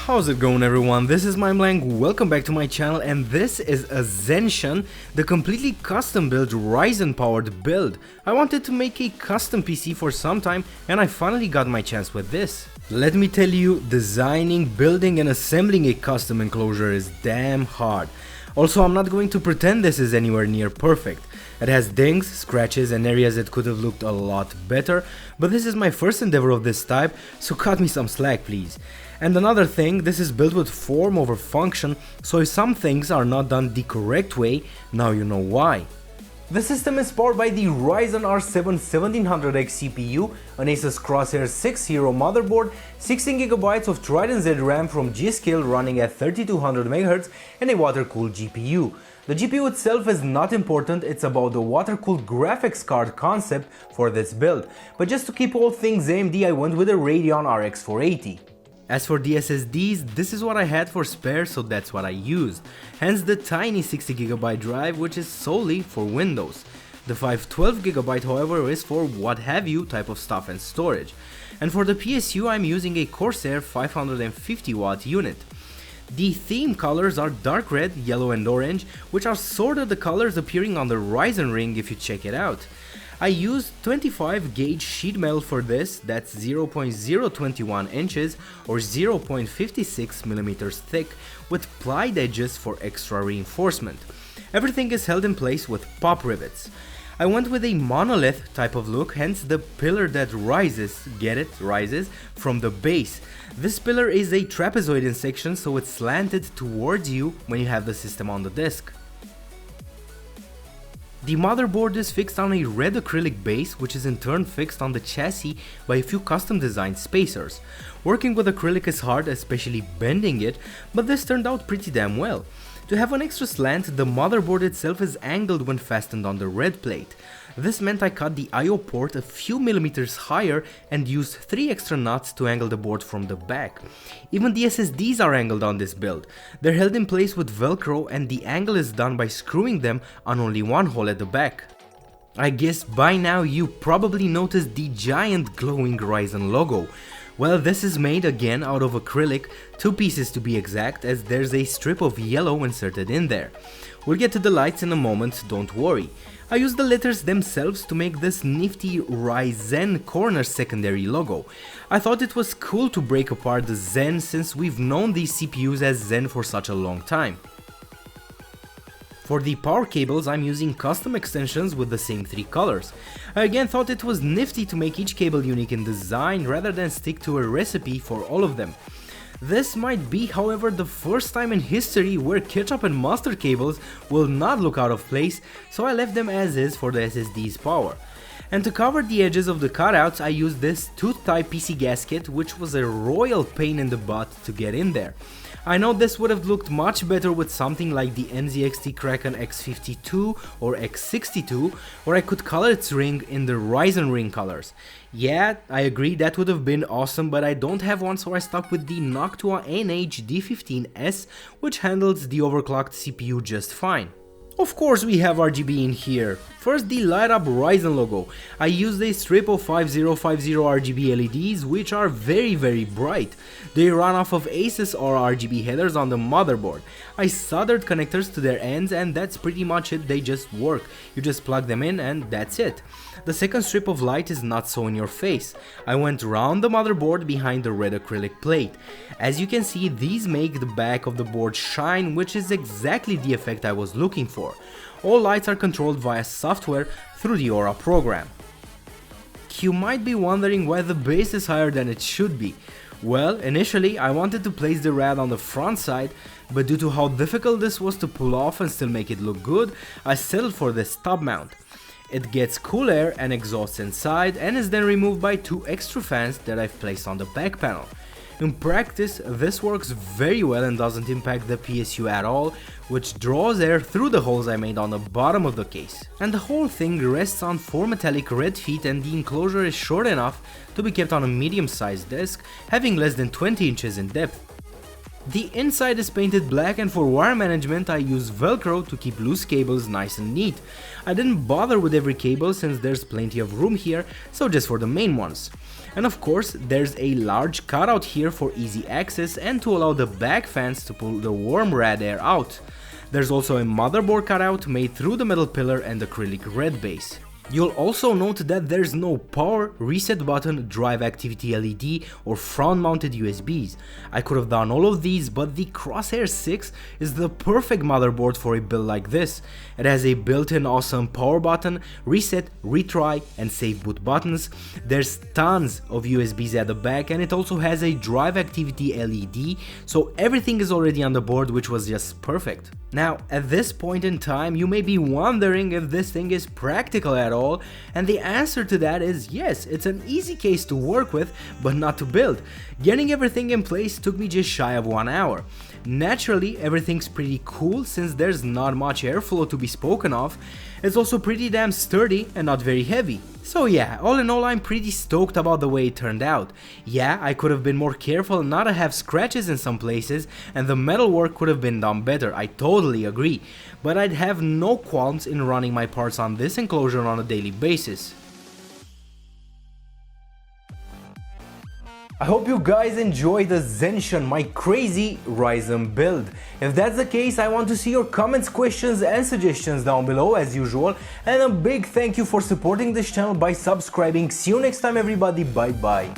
How's it going everyone, this is MindBlank, welcome back to my channel, and this is Ascension, the completely custom built Ryzen powered build. I wanted to make a custom PC for some time and I finally got my chance with this. Let me tell you, designing, building and assembling a custom enclosure is damn hard. Also, I'm not going to pretend this is anywhere near perfect. It has dings, scratches and areas that could have looked a lot better, but this is my first endeavor of this type, so cut me some slack please. And another thing, this is built with form over function, so if some things are not done the correct way, now you know why. The system is powered by the RYZEN R7 1700X CPU, an ASUS Crosshair VI Hero motherboard, 16GB of Trident Z RAM from G-Skill running at 3200 MHz, and a water-cooled GPU. The GPU itself is not important, it's about the water-cooled graphics card concept for this build, but just to keep all things AMD I went with a Radeon RX 480. As for the SSDs, this is what I had for spare, so that's what I used, hence the tiny 60GB drive which is solely for Windows. The 512GB however is for what have you type of stuff and storage. And for the PSU I'm using a Corsair 550W unit. The theme colors are dark red, yellow and orange, which are sort of the colors appearing on the Ryzen ring if you check it out. I used 25 gauge sheet metal for this, that's 0.021 inches or 0.56 millimeters thick, with plied edges for extra reinforcement. Everything is held in place with pop rivets. I went with a monolith type of look, hence the pillar that rises, get it, rises, from the base. This pillar is a trapezoid in section, so it's slanted towards you when you have the system on the disk. The motherboard is fixed on a red acrylic base, which is in turn fixed on the chassis by a few custom designed spacers. Working with acrylic is hard, especially bending it, but this turned out pretty damn well. To have an extra slant, the motherboard itself is angled when fastened on the red plate. This meant I cut the I/O port a few millimeters higher and used 3 extra nuts to angle the board from the back. Even the SSDs are angled on this build. They're held in place with Velcro and the angle is done by screwing them on only one hole at the back. I guess by now you probably noticed the giant glowing Ryzen logo. Well, this is made again out of acrylic, 2 pieces to be exact, as there's a strip of yellow inserted in there. We'll get to the lights in a moment, don't worry. I used the letters themselves to make this nifty RYZEN corner secondary logo. I thought it was cool to break apart the Zen since we've known these CPUs as Zen for such a long time. For the power cables I'm using custom extensions with the same 3 colors. I again thought it was nifty to make each cable unique in design rather than stick to a recipe for all of them. This might be however the first time in history where ketchup and mustard cables will not look out of place, so I left them as is for the SSD's power. And to cover the edges of the cutouts I used this tooth type PC gasket, which was a royal pain in the butt to get in there. I know this would have looked much better with something like the NZXT Kraken X52 or X62, or I could color its ring in the Ryzen ring colors. Yeah, I agree that would have been awesome, but I don't have one, so I stuck with the Noctua NH-D15S, which handles the overclocked CPU just fine. Of course we have RGB in here. First, the light up Ryzen logo. I used a strip of 5050 RGB LEDs which are very bright. They run off of ASUS or RGB headers on the motherboard. I soldered connectors to their ends and that's pretty much it, they just work. You just plug them in and that's it. The second strip of light is not so in your face. I went round the motherboard behind the red acrylic plate. As you can see, these make the back of the board shine, which is exactly the effect I was looking for. All lights are controlled via software through the Aura program. You might be wondering why the base is higher than it should be. Well, initially I wanted to place the rad on the front side, but due to how difficult this was to pull off and still make it look good, I settled for this top mount. It gets cool air and exhaust inside and is then removed by 2 extra fans that I've placed on the back panel. In practice, this works very well and doesn't impact the PSU at all, which draws air through the holes I made on the bottom of the case. And the whole thing rests on 4 metallic red feet and the enclosure is short enough to be kept on a medium-sized desk, having less than 20 inches in depth. The inside is painted black and for wire management I use Velcro to keep loose cables nice and neat. I didn't bother with every cable since there's plenty of room here, so just for the main ones. And of course, there's a large cutout here for easy access and to allow the back fans to pull the warm red air out. There's also a motherboard cutout made through the metal pillar and acrylic red base. You'll also note that there's no power, reset button, drive activity LED or front mounted USBs. I could have done all of these, but the Crosshair 6 is the perfect motherboard for a build like this. It has a built-in awesome power button, reset, retry and save boot buttons. There's tons of USBs at the back and it also has a drive activity LED, so everything is already on the board, which was just perfect. Now, at this point in time, you may be wondering if this thing is practical at all, and the answer to that is yes, it's an easy case to work with, but not to build. Getting everything in place took me just shy of 1 hour. Naturally, everything's pretty cool since there's not much airflow to be spoken of. It's also pretty damn sturdy and not very heavy. So yeah, all in all, I'm pretty stoked about the way it turned out. Yeah, I could have been more careful not to have scratches in some places, and the metal work could have been done better, I totally agree. But I'd have no qualms in running my parts on this enclosure on a daily basis. I hope you guys enjoyed the A-ZEN-SION, my crazy Ryzen build. If that's the case, I want to see your comments, questions and suggestions down below as usual, and a big thank you for supporting this channel by subscribing. See you next time everybody, bye bye.